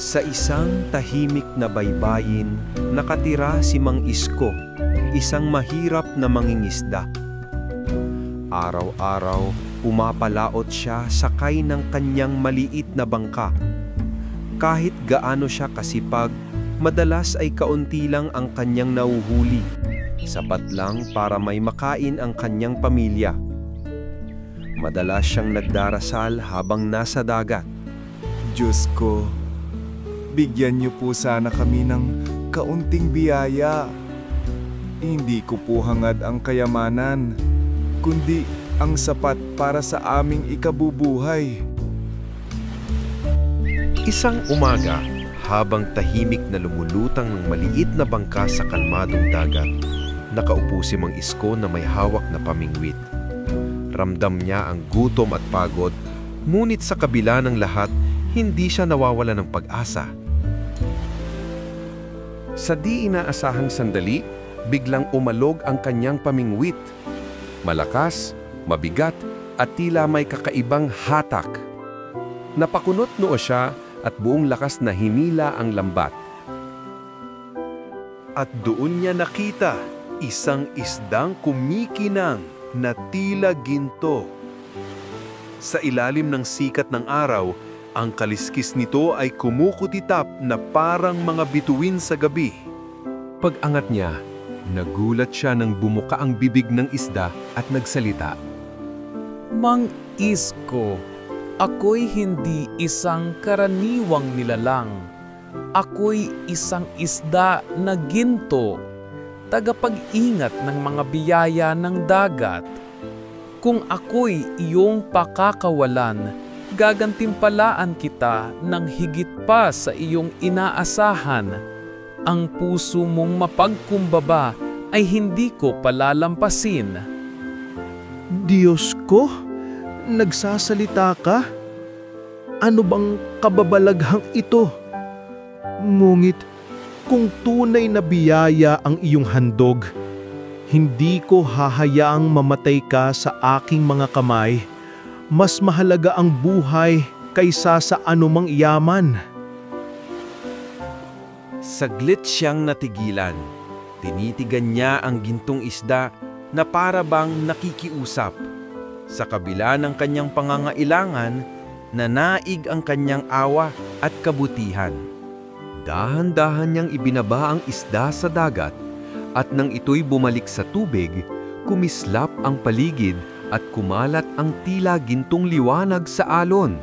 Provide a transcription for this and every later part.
Sa isang tahimik na baybayin, nakatira si Mang Isko, isang mahirap na mangingisda. Araw-araw, pumapalaot siya sakay ng kanyang maliit na bangka. Kahit gaano siya kasipag, madalas ay kaunti lang ang kanyang nahuhuli. Sapat lang para may makain ang kanyang pamilya. Madalas siyang nagdarasal habang nasa dagat. Diyos ko, bigyan niyo po sana kami ng kaunting biyaya. Hindi ko po hangad ang kayamanan, kundi ang sapat para sa aming ikabubuhay. Isang umaga, habang tahimik na lumulutang ng maliit na bangka sa kalmadong dagat, nakaupo si Mang Isko na may hawak na pamingwit. Ramdam niya ang gutom at pagod, ngunit sa kabila ng lahat, hindi siya nawawala ng pag-asa. Sa di inaasahang sandali, biglang umalog ang kanyang pamingwit. Malakas, mabigat, at tila may kakaibang hatak. Napakunot noo siya at buong lakas na hinila ang lambat. At doon niya nakita isang isdang kumikinang na tila ginto. Sa ilalim ng sikat ng araw, ang kaliskis nito ay kumukutitap na parang mga bituin sa gabi. Pag-angat niya, nagulat siya nang bumuka ang bibig ng isda at nagsalita. Mang Isko, ako'y hindi isang karaniwang nilalang. Ako'y isang isda na ginto, tagapag-ingat ng mga biyaya ng dagat. Kung ako'y iyong pakakawalan, gagantimpalaan kita ng higit pa sa iyong inaasahan. Ang puso mong mapagkumbaba ay hindi ko palalampasin. Diyos ko, nagsasalita ka? Ano bang kababalaghang ito? Ngunit kung tunay na biyaya ang iyong handog, hindi ko hahayaang mamatay ka sa aking mga kamay. Mas mahalaga ang buhay kaysa sa anumang yaman. Saglit siyang natigilan. Tinitigan niya ang gintong isda na para bang nakikiusap. Sa kabila ng kanyang pangangailangan, nanaig ang kanyang awa at kabutihan. Dahan-dahan niyang ibinaba ang isda sa dagat at nang ito'y bumalik sa tubig, kumislap ang paligid at kumalat ang tila gintong liwanag sa alon.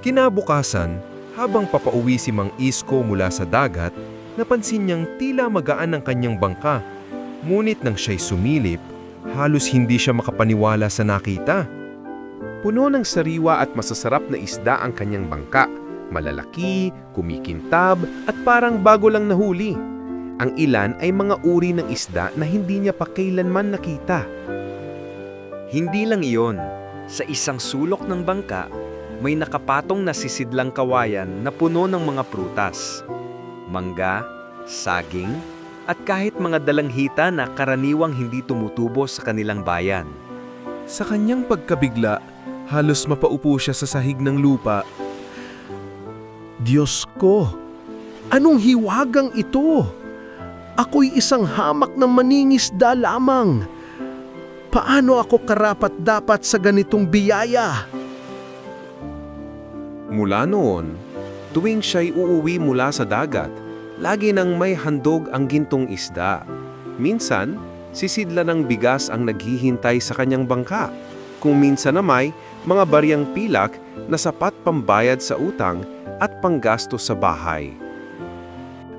Kinabukasan, habang papauwi si Mang Isko mula sa dagat, napansin niyang tila magaan ang kanyang bangka. Ngunit nang siya'y sumilip, halos hindi siya makapaniwala sa nakita. Puno ng sariwa at masasarap na isda ang kanyang bangka. Malalaki, kumikintab, at parang bago lang nahuli. Ang ilan ay mga uri ng isda na hindi niya pa kailanman nakita. Hindi lang iyon. Sa isang sulok ng bangka, may nakapatong na sisidlang kawayan na puno ng mga prutas. Mangga, saging, at kahit mga dalanghita na karaniwang hindi tumutubo sa kanilang bayan. Sa kanyang pagkabigla, halos mapaupo siya sa sahig ng lupa. Diyos ko, anong hiwagang ito? Ako'y isang hamak na maningisda lamang. Paano ako karapat-dapat sa ganitong biyaya? Mula noon, tuwing siya'y uuwi mula sa dagat, lagi nang may handog ang gintong isda. Minsan, sisidla ng bigas ang naghihintay sa kanyang bangka. Kung minsan na may mga baryang pilak na sapat pambayad sa utang at panggasto sa bahay.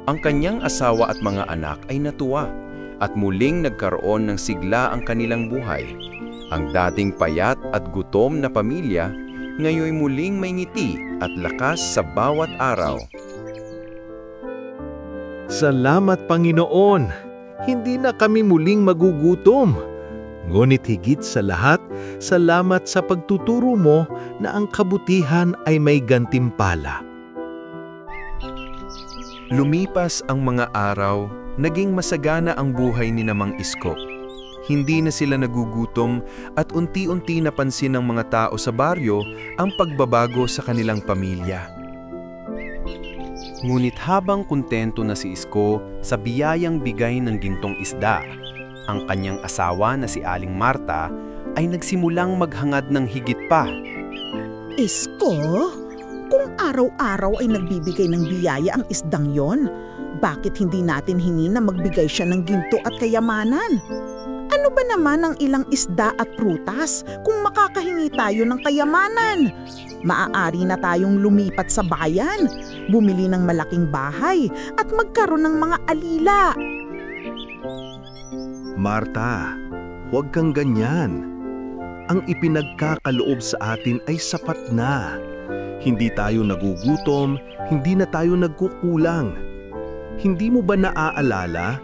Ang kanyang asawa at mga anak ay natuwa at muling nagkaroon ng sigla ang kanilang buhay. Ang dating payat at gutom na pamilya, ngayon muling may ngiti at lakas sa bawat araw. Salamat, Panginoon! Hindi na kami muling magugutom. Ngunit higit sa lahat, salamat sa pagtuturo mo na ang kabutihan ay may gantimpala. Lumipas ang mga araw, naging masagana ang buhay ni Mang Isko. Hindi na sila nagugutom at unti-unti napansin ng mga tao sa baryo ang pagbabago sa kanilang pamilya. Ngunit habang kontento na si Isko sa biyayang bigay ng gintong isda, ang kanyang asawa na si Aling Marta ay nagsimulang maghangad ng higit pa. Isko, kung araw-araw ay nagbibigay ng biyaya ang isdang yon, bakit hindi natin hingin na magbigay siya ng ginto at kayamanan? Ano ba naman ang ilang isda at prutas kung makakahingi tayo ng kayamanan? Maaari na tayong lumipat sa bayan, bumili ng malaking bahay at magkaroon ng mga alila. Marta, huwag kang ganyan. Ang ipinagkakaloob sa atin ay sapat na. Hindi tayo nagugutom, hindi na tayo nagkukulang. Hindi mo ba naaalala?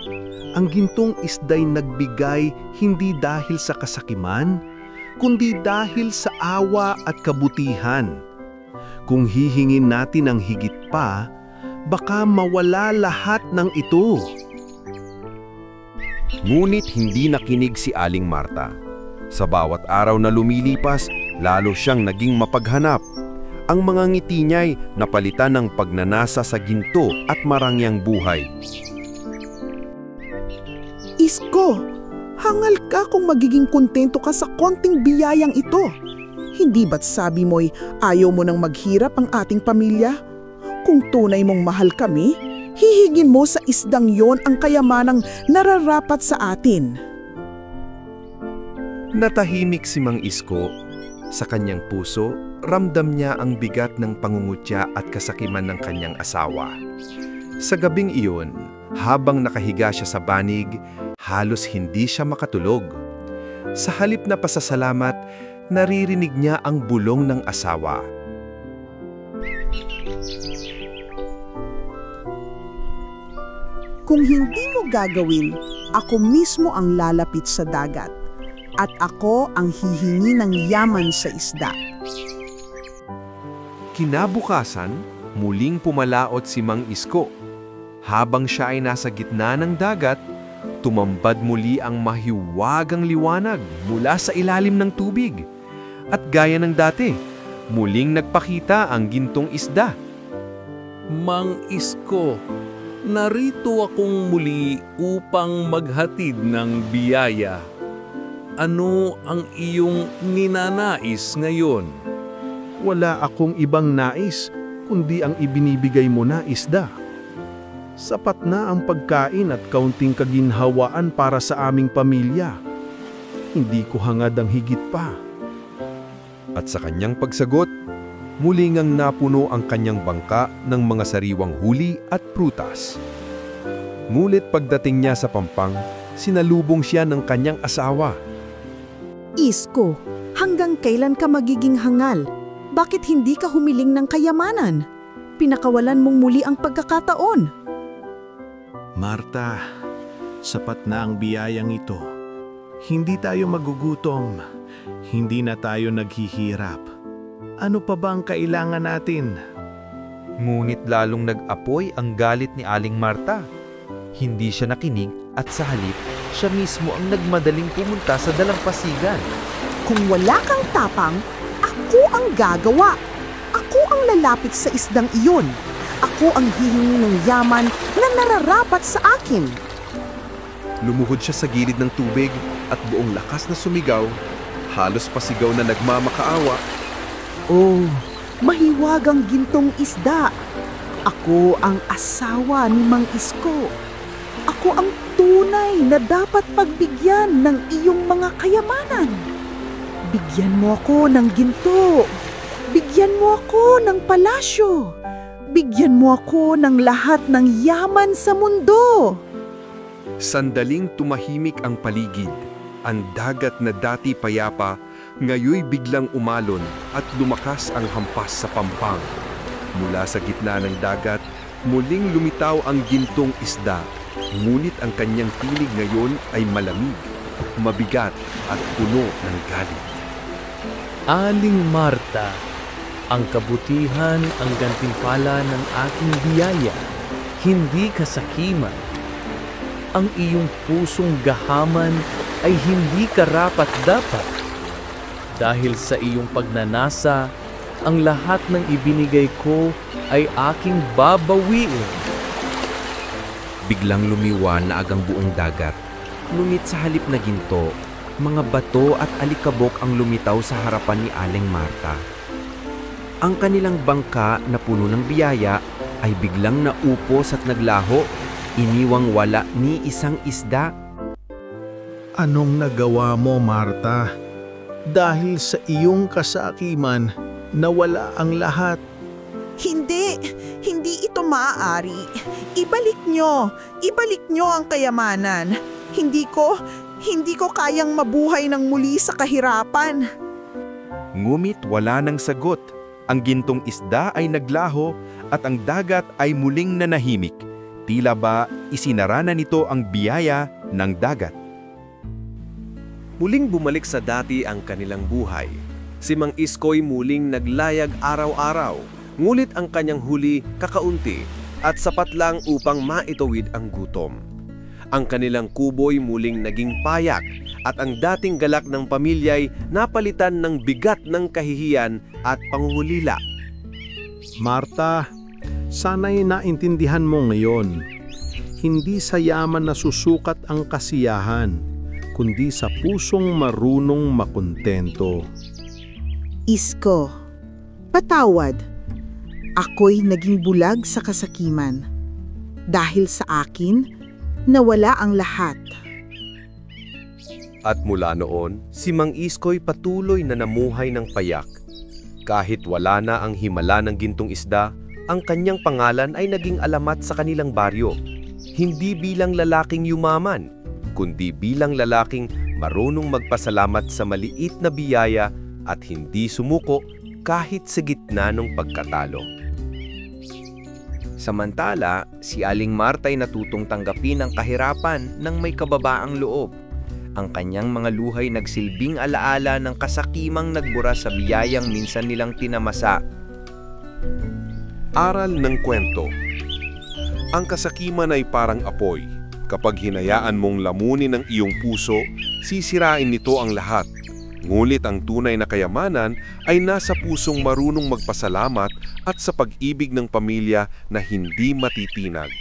Ang gintong isda'y nagbigay hindi dahil sa kasakiman, kundi dahil sa awa at kabutihan. Kung hihingin natin ang higit pa, baka mawala lahat ng ito. Ngunit hindi nakinig si Aling Marta. Sa bawat araw na lumilipas, lalo siyang naging mapaghanap. Ang mga ngiti niya'y napalitan ng pagnanasa sa ginto at marangyang buhay. Isko, hangal ka kung magiging kontento ka sa konting biyayang ito. Hindi ba't sabi mo'y ayaw mo nang maghirap ang ating pamilya? Kung tunay mong mahal kami, hihigin mo sa isdang yon ang kayamanang nararapat sa atin. Natahimik si Mang Isko. Sa kanyang puso, ramdam niya ang bigat ng pangungutya at kasakiman ng kanyang asawa. Sa gabing iyon, habang nakahiga siya sa banig, halos hindi siya makatulog. Sa halip na pasasalamat, naririnig niya ang bulong ng asawa. Kung hindi mo gagawin, ako mismo ang lalapit sa dagat at ako ang hihingi ng yaman sa isda. Kinabukasan, muling pumalaot si Mang Isko. Habang siya ay nasa gitna ng dagat, tumambad muli ang mahiwagang liwanag mula sa ilalim ng tubig. At gaya ng dati, muling nagpakita ang gintong isda. Mang Isko, narito akong muli upang maghatid ng biyaya. Ano ang iyong ninanais ngayon? Wala akong ibang nais, kundi ang ibinibigay mo na isda. Sapat na ang pagkain at kaunting kaginhawaan para sa aming pamilya. Hindi ko hangad ang higit pa. At sa kanyang pagsagot, muli ngang napuno ang kanyang bangka ng mga sariwang huli at prutas. Ngunit pagdating niya sa pampang, sinalubong siya ng kanyang asawa. Isko, hanggang kailan ka magiging hangal? Bakit hindi ka humiling ng kayamanan? Pinakawalan mong muli ang pagkakataon. Marta, sapat na ang biyayang ito. Hindi tayo magugutom. Hindi na tayo naghihirap. Ano pa ba ang kailangan natin? Ngunit lalong nag-apoy ang galit ni Aling Marta. Hindi siya nakinig at sa halip, siya mismo ang nagmadaling pumunta sa dalampasigan. Kung wala kang tapang, ako ang gagawa. Ako ang lalapit sa isdang iyon. Ako ang hihingi ng yaman na nararapat sa akin. Lumuhod siya sa gilid ng tubig at buong lakas na sumigaw, halos pasigaw na nagmamakaawa. Oh, mahiwagang gintong isda. Ako ang asawa ni Mang Isko. Ako ang tunay na dapat pagbigyan ng iyong mga kayamanan. Bigyan mo ako ng ginto. Bigyan mo ako ng palasyo. Bigyan mo ako ng lahat ng yaman sa mundo. Sandaling tumahimik ang paligid. Ang dagat na dati payapa, ngayoy biglang umalon at lumakas ang hampas sa pampang. Mula sa gitna ng dagat, muling lumitaw ang gintong isda. Ngunit ang kanyang tinig ngayon ay malamig, mabigat at puno ng galit. Aling Marta, ang kabutihan ang gantimpala ng aking biyaya, hindi kasakiman. Ang iyong pusong gahaman ay hindi karapat-dapat. Dahil sa iyong pagnanasa, ang lahat ng ibinigay ko ay aking babawiin. Biglang lumiwan na agang buong dagat. Ngunit sa halip na ginto, mga bato at alikabok ang lumitaw sa harapan ni Aling Marta. Ang kanilang bangka na puno ng biyaya ay biglang naupos at naglaho, iniwang wala ni isang isda. Anong nagawa mo, Marta? Dahil sa iyong kasakiman, nawala ang lahat. Hindi ito maaari. Ibalik nyo ang kayamanan. Hindi ko kayang mabuhay ng muli sa kahirapan. Ngumit wala nang sagot. Ang gintong isda ay naglaho at ang dagat ay muling nanahimik. Tila ba isinara na nito ang biyaya ng dagat. Muling bumalik sa dati ang kanilang buhay. Si Mang Iskoy muling naglayag araw-araw, ngunit ang kanyang huli kakaunti at sapat lang upang maitawid ang gutom. Ang kanilang kubo'y muling naging payak at ang dating galak ng pamilya'y napalitan ng bigat ng kahihiyan at panghulila. Marta, sana'y naintindihan mo ngayon. Hindi sa yaman na susukat ang kasiyahan, kundi sa pusong marunong makontento. Isko, patawad. Ako'y naging bulag sa kasakiman. Dahil sa akin, nawala ang lahat. At mula noon, si Mang Iskoy patuloy na namuhay ng payak. Kahit wala na ang himala ng gintong isda, ang kanyang pangalan ay naging alamat sa kanilang baryo. Hindi bilang lalaking yumaman, kundi bilang lalaking marunong magpasalamat sa maliit na biyaya at hindi sumuko kahit sa gitna ng pagkatalo. Samantala, si Aling Marta ay natutong tanggapin ang kahirapan ng may kababaang loob. Ang kanyang mga luhay nagsilbing alaala ng kasakimang nagbura sa biyayang minsan nilang tinamasa. Aral ng kwento. Ang kasakiman ay parang apoy. Kapag hinayaan mong lamunin ang iyong puso, sisirain nito ang lahat. Ngunit ang tunay na kayamanan ay nasa pusong marunong magpasalamat at sa pag-ibig ng pamilya na hindi matitinag.